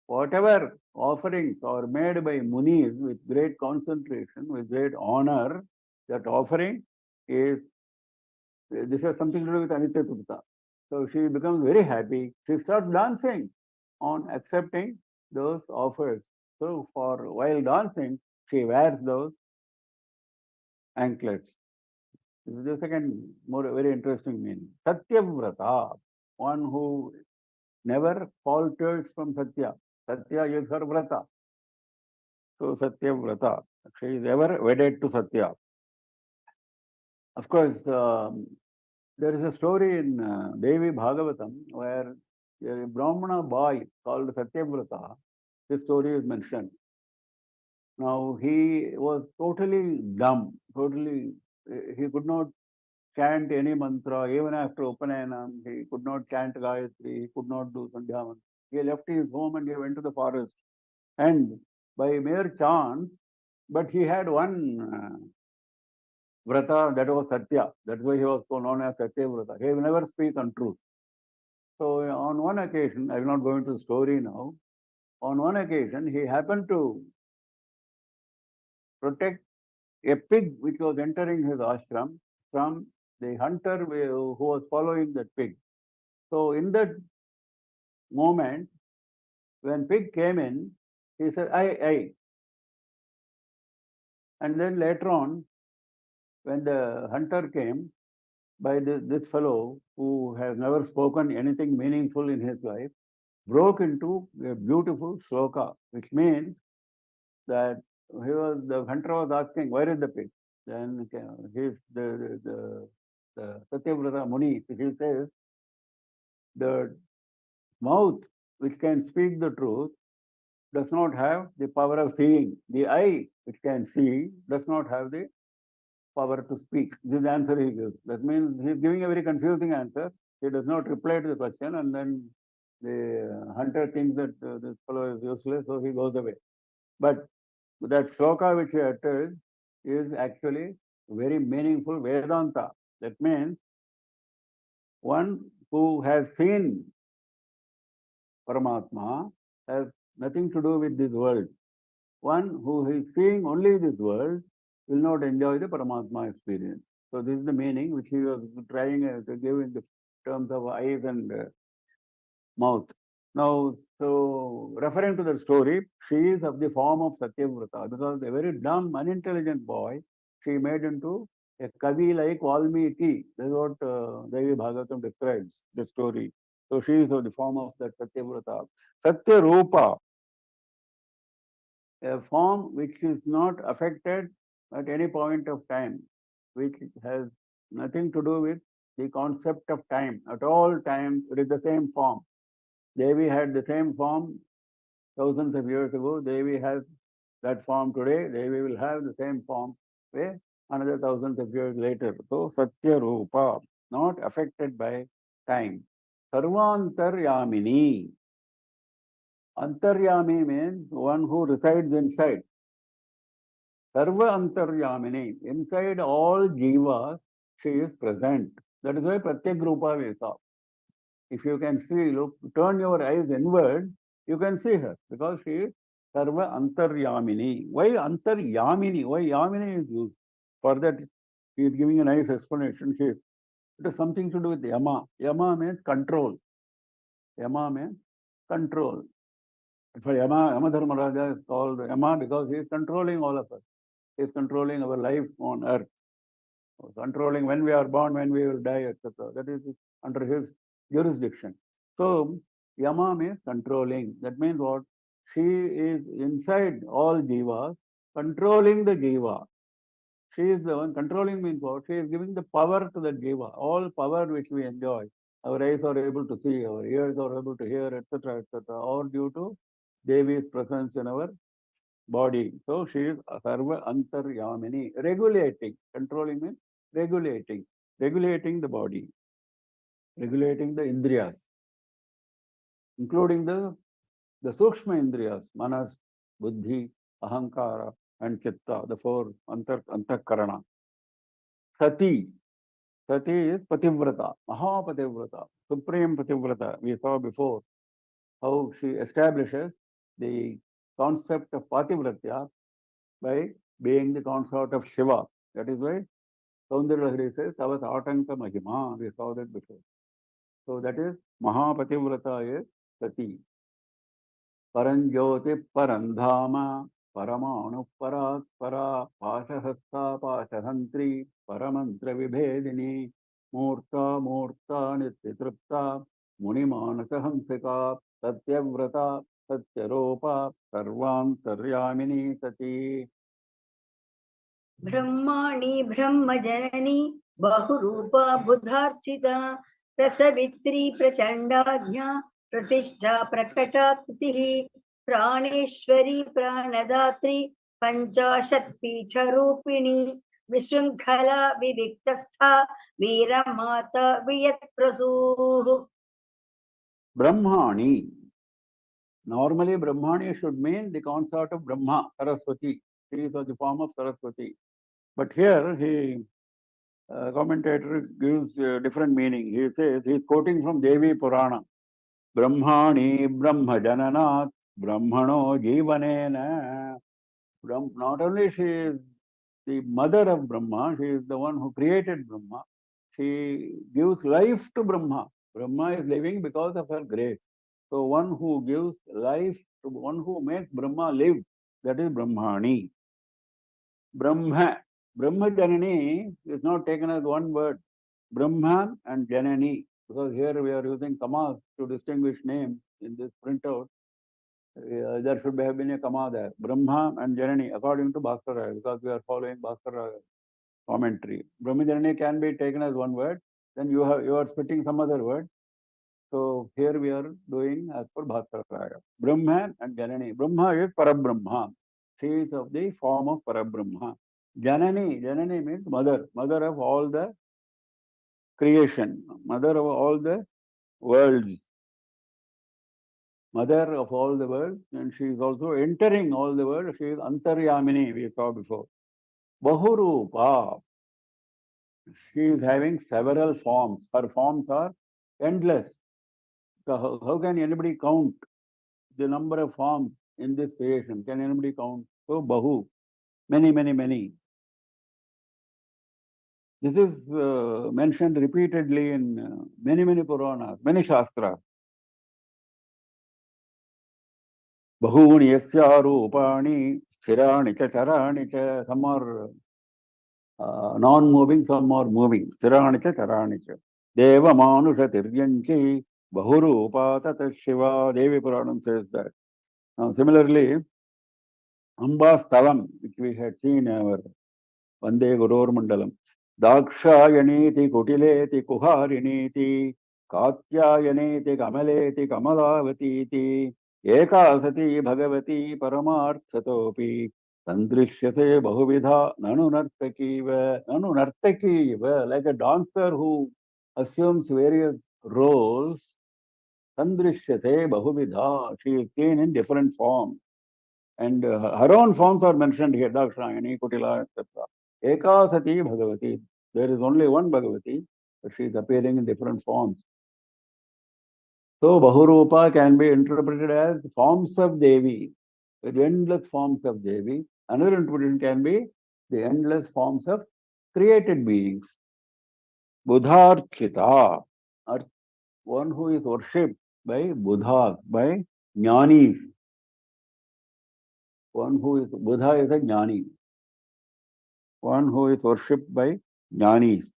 whatever offerings are made by Munis with great concentration, with great honor, that offering is, this has something to do with Anitya Tripta. So she becomes very happy. She starts dancing on accepting those offers. So for while dancing, she wears those anklets. This is the second more very interesting meaning. Satyavrata, one who never falters from Satya. Satya is her vrata. So Satyavrata, she is ever wedded to Satya. Of course, there is a story in Devi Bhagavatam where a Brahmana boy called Satyavrata, this story is mentioned. Now he was totally dumb, totally, he could not chant any mantra, even after Upanayana, he could not chant Gayatri, he could not do Sandhya mantra. He left his home and he went to the forest. And by mere chance, but he had one vrata, that was Satya. That's why he was so known as Satya Vrata. He will never speak untruth. So on one occasion, I will not go into the story now. On one occasion, he happened to protect a pig which was entering his ashram from the hunter who was following that pig. So in that moment, when pig came in, he said, I. And then later on, when the hunter came, by this fellow who has never spoken anything meaningful in his life, broke into a beautiful sloka, which means that the hunter was asking, where is the pig? Then he's the Satyavrata Muni, he says, the mouth which can speak the truth does not have the power of seeing. The eye which can see does not have the power to speak. This is the answer he gives. That means he is giving a very confusing answer. He does not reply to the question, and then the hunter thinks that this fellow is useless, so he goes away. But that sloka which he uttered is actually very meaningful Vedanta. That means one who has seen Paramatma has nothing to do with this world. One who is seeing only this world will not enjoy the Paramatma experience. So this is the meaning which he was trying to give in the terms of eyes and mouth. Now, so referring to the story, she is of the form of Satyavrata because a very dumb, unintelligent boy, she made into a Kavi like Valmiki. That is what Devi Bhagavatam describes the story. So she is of the form of that Satyavrata. Satya Rupa, a form which is not affected at any point of time, which has nothing to do with the concept of time. At all times, it is the same form. Devi had the same form thousands of years ago. Devi has that form today. Devi will have the same form way another thousands of years later. So Satya Rupa, not affected by time. Sarvantaryamini. Antaryami means one who resides inside. Sarva Antaryamini. Inside all jivas, she is present. That is why Pratyek Rupa we saw. If you can see, look, turn your eyes inward, you can see her because she is Sarva Antaryamini. Why Antaryamini? Why Yamini is used? For that, he is giving a nice explanation. It has something to do with Yama. Yama means control. Yama means control. For Yama Dharmaraja is called Yama because he is controlling all of us. He is controlling our life on earth, controlling when we are born, when we will die, etc. That is under his jurisdiction. So Yama means controlling. That means what? She is inside all jivas, controlling the jiva. She is the one controlling means what? She is giving the power to the jiva. All power which we enjoy. Our eyes are able to see, our ears are able to hear, etc., etc. All due to Devi's presence in our body. So she is Sarva Antaryamini, regulating. Controlling means regulating. Regulating the body, regulating the indriyas, including the Sukshma indriyas, Manas, Buddhi, Ahankara, and Chitta, the four Antakarana. Sati. Sati is Pativrata, Mahapativrata, Supreme Pativrata. We saw before how she establishes the concept of Pativratya by being the consort of Shiva. That is why Saundarya says, Tavat Atanka Mahima. We saw that before. So that is Mahapativrata is Sati. Paranjyoti Parandhama, Paramanu Parat Para, Pashahasta Pashahantri, Paramantra Vibhedini, Murta Murta Nityatripta, Munimanasa Hamsika, Satyavrata, Satyaropa, Sarvantaryamini Sati. ब्रह्माणि ब्रह्मजननी बहुरूपा बुधार्चिता प्रसवित्री प्रचण्डाज्ञा प्रतिष्ठा प्रकटाकृतिः प्राणेश्वरी प्राणदात्री पञ्चाशत्पीठरूपिणी विशृङ्खला विविक्तस्था वीरमाता वियत्प्रसूः Brahmani. Normally, Brahmani should mean the consort of Brahma, Saraswati. She is of the form of Saraswati. But here, commentator gives different meaning. He says, he is quoting from Devi Purana. Brahmani Brahma Jananat Brahmano Jivanena. Not only she is the mother of Brahma, she is the one who created Brahma. She gives life to Brahma. Brahma is living because of her grace. So one who gives life to one who makes Brahma live, that is Brahmani. Brahma. Brahma Janani is not taken as one word. Brahman and Janani, because here we are using commas to distinguish names in this printout. There should have been a comma there. Brahma and Janani, according to Bhaskara, because we are following Bhaskara commentary. Brahma Janani can be taken as one word. Then you are splitting some other word. So here we are doing as per Bhaskara. Brahman and Janani. Brahma is Parabrahma. She is of the form of Parabrahma. Janani means mother of all the creation, mother of all the worlds, mother of all the worlds, and she is also entering all the world. She is Antaryamini, we saw before. Bahurupa, she is having several forms. Her forms are endless. So how can anybody count the number of forms in this creation? Can anybody count? So Bahu, many, many, many. This is mentioned repeatedly in many, many Puranas, many Shastras. Bahuni yasya rupani sthirani cha charani cha. Some are non-moving, some are moving. Sthirani cha charani cha. Deva manusha tiryanchi bahurupa tata shiva. Devi Puranam says that. Now similarly, Amba Stavam, which we had seen in our Vande Gurur Mandalam. Dakshayaniti kutileti kuhariniti Katyayaniti kamaleti kamalavati ekasati bhagavati paramarthatopi Tandrishyate Bahuvidha Nanu Nartakiva Nanu Nartakiva, like a dancer who assumes various roles. Tandrishyate Bahuvidha, she is seen in different forms. And her own forms are mentioned here, Dakshayani, Kutila, etc. Ekasati Bhagavati. There is only one Bhagavati, but she is appearing in different forms. So Bahurupa can be interpreted as forms of Devi, with endless forms of Devi. Another interpretation can be the endless forms of created beings. Budharchita, or one who is worshipped by Buddhas, by Jnanis. One who is Buddha is a Jnani. One who is worshipped by Jnanis.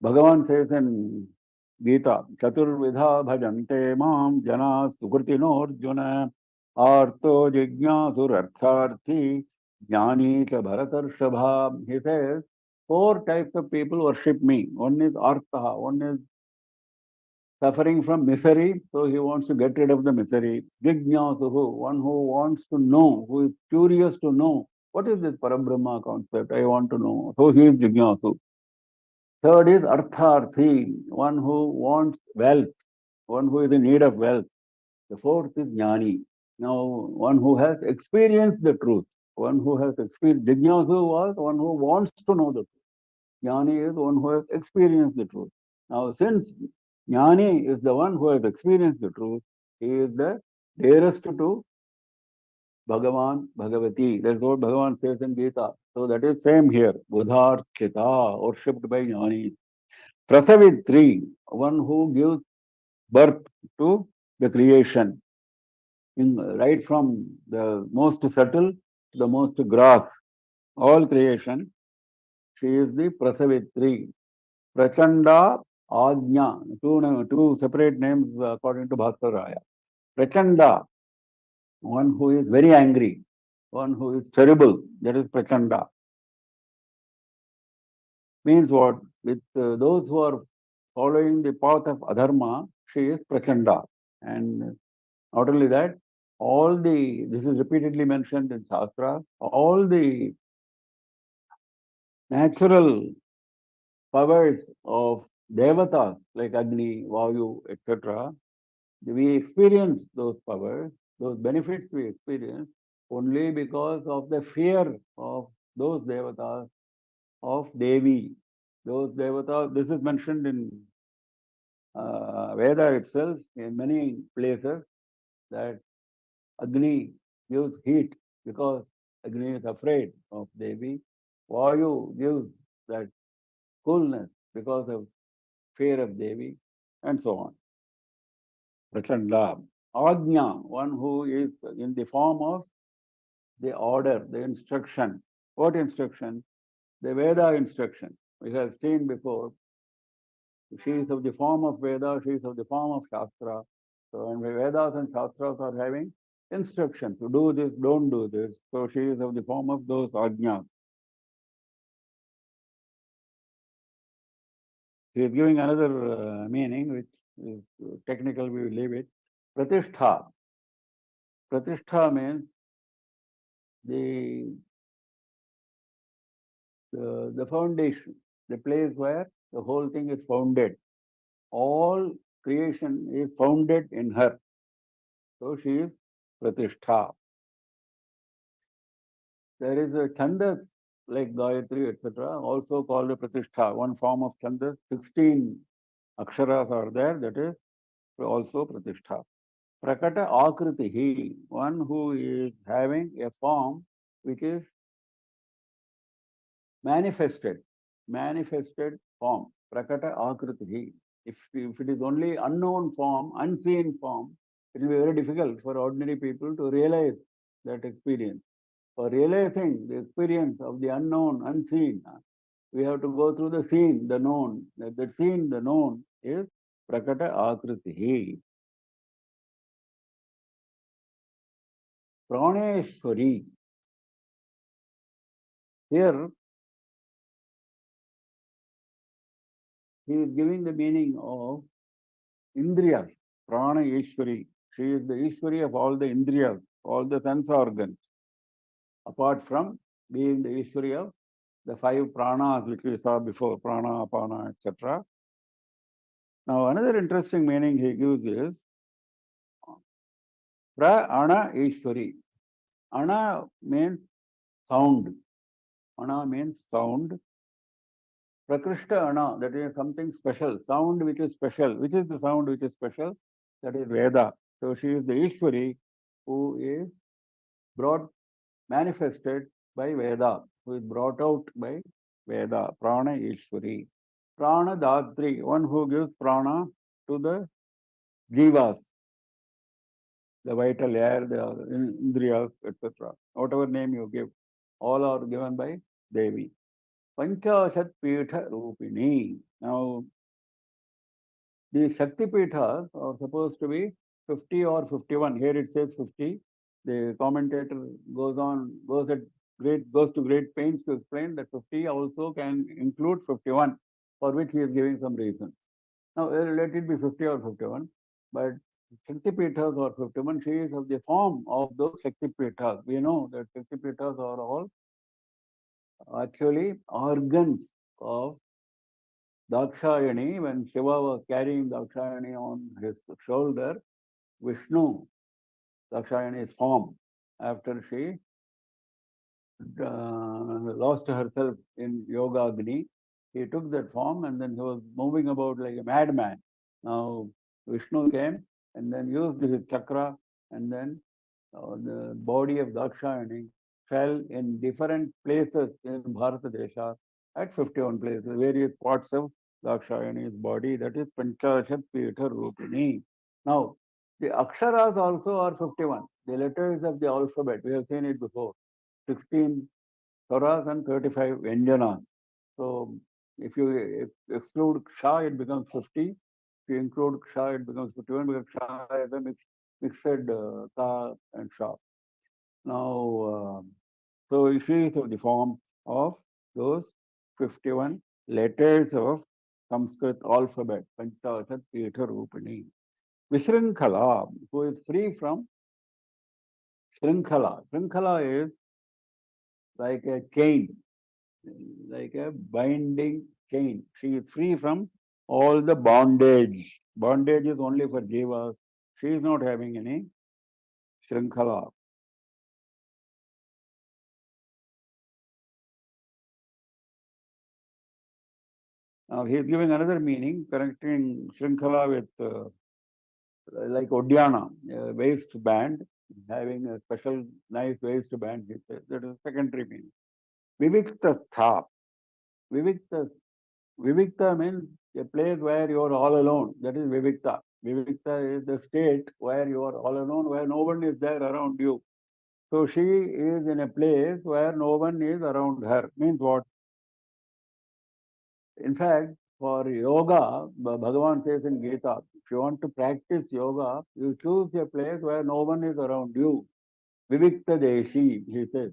Bhagavan says in Gita, Chaturvidha bhajante mam jana sukritino arjuna arto jignyasurartharthi jnani cha bharatarshabha. He says, four types of people worship me. One is artha, one is suffering from misery, so he wants to get rid of the misery. Jignasuhu, one who wants to know, who is curious to know, what is this Parabrahma concept? I want to know. So he is Jignasu. Third is Artharthi, one who wants wealth, one who is in need of wealth. The fourth is Jnani. Now, one who has experienced the truth. One who has experienced, Jignasu was one who wants to know the truth. Jnani is one who has experienced the truth. Now, since Jnani is the one who has experienced the truth, he is the dearest to Bhagavan, Bhagavati. That's what Bhagavan says in Gita. So that is same here. Budharchita, worshipped by Jnanis. Prasavitri, one who gives birth to the creation, right from the most subtle to the most gross, all creation. She is the Prasavitri. Prachanda Ajna, two separate names according to Bhaskaraya. Prachanda, one who is very angry, one who is terrible, that is Prachanda. Means what? With those who are following the path of adharma, she is Prachanda. And not only that, this is repeatedly mentioned in Shastra, all the natural powers of devatas like Agni, Vayu, etc., we experience those powers, those benefits we experience only because of the fear of those devatas, of Devi. Those devatas, this is mentioned in Veda itself in many places that Agni gives heat because Agni is afraid of Devi. Vayu gives that coolness because of fear of Devi, and so on. Prachanda. Ajna, one who is in the form of the order, the instruction. What instruction? The Veda instruction. We have seen before. She is of the form of Veda, she is of the form of Shastra. So when Vedas and Shastras are having instruction to do this, don't do this. So she is of the form of those ajnas. He is giving another meaning, which is technical, we will leave it. Pratishtha. Pratishtha means the, the foundation, the place where the whole thing is founded. All creation is founded in her. So she is Pratishtha. There is a Chandas like Gayatri, etc., also called a Pratishtha. One form of Chandas, 16 aksharas are there, that is also Pratishtha. Prakata Akritihi, one who is having a form which is manifested form. Prakata Akritihi. If it is only unknown form, unseen form, it will be very difficult for ordinary people to realize that experience. For realizing the experience of the unknown, unseen, we have to go through the seen, the known. The seen, the known is Prakata Akritihi. Praneshwari. Here, he is giving the meaning of Indriyas, Prana Ishwari. She is the Ishwari of all the Indriyas, all the sense organs. apart from being the Ishwari of the five pranas which we saw before, prana, apana, etc. Now, another interesting meaning he gives is Ana Ishwari. Ana means sound. Ana means sound. Prakrishta Ana, that is something special, sound which is special. Which is the sound which is special? That is Veda. So she is the Ishwari who is brought, manifested by Veda, who is brought out by Veda, Prana Ishwari. Prana Datri, one who gives prana to the jivas, the vital air, the indriyas, etc. Whatever name you give, all are given by Devi. Panchashat Pitha Rupini. Now, the Shakti Pithas are supposed to be 50 or 51. Here it says 50. The commentator goes to great pains to explain that 50 also can include 51, for which he is giving some reasons. Now, let it be 50 or 51, but Shakti Pithas or 51, she is of the form of those Shakti Pithas. We know that Shakti Pithas are all actually organs of Dakshayani. When Shiva was carrying Dakshayani on his shoulder, Vishnu, Dakshayani's form, after she lost herself in Yoga Agni, he took that form and then he was moving about like a madman. Now, Vishnu came and then used his chakra, and then the body of Dakshayani fell in different places in Bharata Desha at 51 places, various parts of Dakshayani's body. That is Panchashat Pitha Rupini. Now, the Aksharas also are 51, the letters of the alphabet. We have seen it before. 16 Swaras and 35 Vyanjanas. So, if you exclude Ksha, it becomes 50. If you include Ksha, it becomes 51 because Ksha is a mixed Ka and Sha. Now, so she is of the form of those 51 letters of Sanskrit alphabet, Panchashat Pitha Rupini. Vishrinkhala, who is free from Shrinkhala. Shrinkhala is like a chain, like a binding chain. She is free from all the bondage. Bondage is only for jivas. She is not having any Shrinkhala. Now he is giving another meaning, connecting Shrinkhala with like Odyana, a waistband, having a special nice waistband. He says that is secondary meaning. Vivikta stha. Vivikta. Vivikta means a place where you are all alone. That is Vivikta. Vivikta is the state where you are all alone, where no one is there around you. So she is in a place where no one is around her. Means what? In fact, for yoga, Bhagavan says in Gita, if you want to practice yoga, you choose a place where no one is around you. Vivikta Deshi, he says.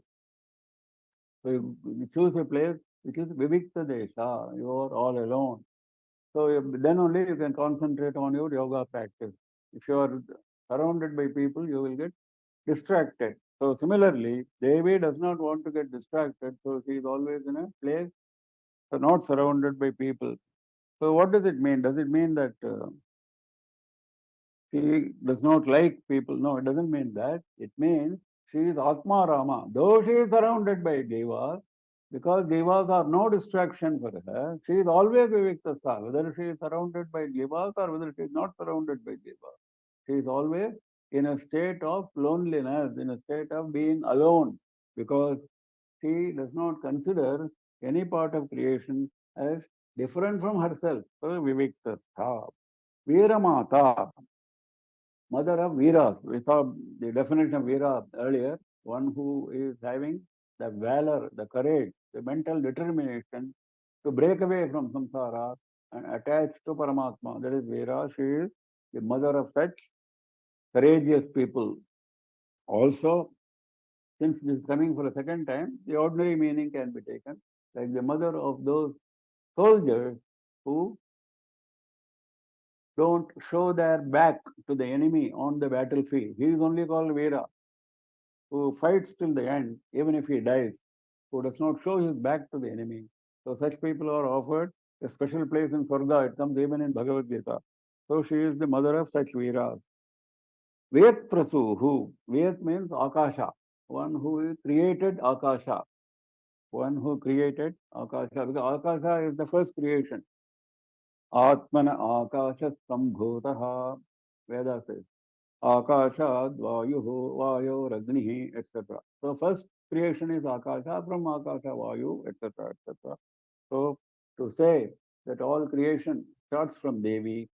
So you choose a place which is Vivikta Desha. You are all alone. So then only you can concentrate on your yoga practice. If you are surrounded by people, you will get distracted. So similarly, Devi does not want to get distracted, so she is always in a place not surrounded by people. So what does it mean? Does it mean that she does not like people? No, it doesn't mean that. It means she is Atma Rama. Though she is surrounded by Devas, because Devas are no distraction for her, she is always Viviktasa, whether she is surrounded by Devas or whether she is not surrounded by Devas. She is always in a state of loneliness, in a state of being alone, because she does not consider any part of creation as different from herself. So Viviktasa. Veeramata, mother of Veeras. We saw the definition of Veera earlier, one who is having the valor, the courage, the mental determination to break away from samsara and attach to Paramatma. That is Veera. She is the mother of such courageous people. Also, since this is coming for a second time, the ordinary meaning can be taken like the mother of those soldiers who don't show their back to the enemy on the battlefield. He is only called Veera, who fights till the end, even if he dies, who does not show his back to the enemy. So such people are offered a special place in Swarga. It comes even in Bhagavad Gita. So she is the mother of such Veeras. Vyat Prasuhu. Vyat means Akasha. One who created Akasha. One who created Akasha. Because Akasha is the first creation. Atmana Akasha Sambhutaha. Veda says. Akashad Vayuhu Vayo Ragnihi, etc. So first creation is Akasha, from Akasha Vayu, etc. etc. So to say that all creation starts from Devi,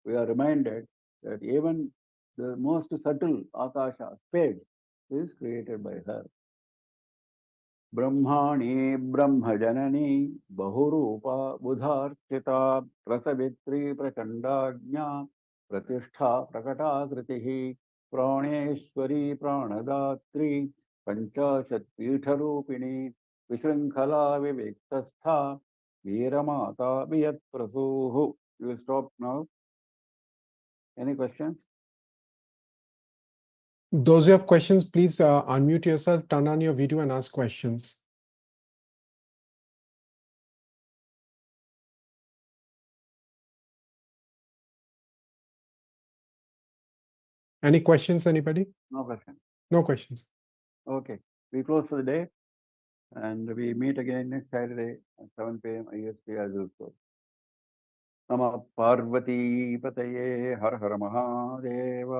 we are reminded that even the most subtle Akasha, space, is created by her. Brahmani Brahmajanani Bahurupa Budharchita Prasavitri Prachandajna Pratishtha Prakatakritihi Praneshwari Pranadaत्री Panchashat Pitharupini Vishrinkhala Viviktastha Veeramata Viyat Prasuhu. You will stop now. Any questions? Those who have questions, please unmute yourself, turn on your video and ask questions. Any questions, anybody? No questions. No questions. Okay. We close for the day and we meet again next Saturday at 7 p.m. IST as usual. नमः पार्वतीपतये हर हर महादेव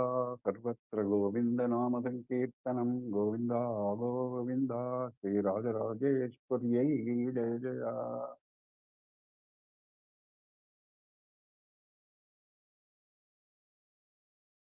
सर्वत्र गोविंद नाम संकीर्तनं गोविंदा गोविंदा श्रीराजराजेश्वर्यै जय जय।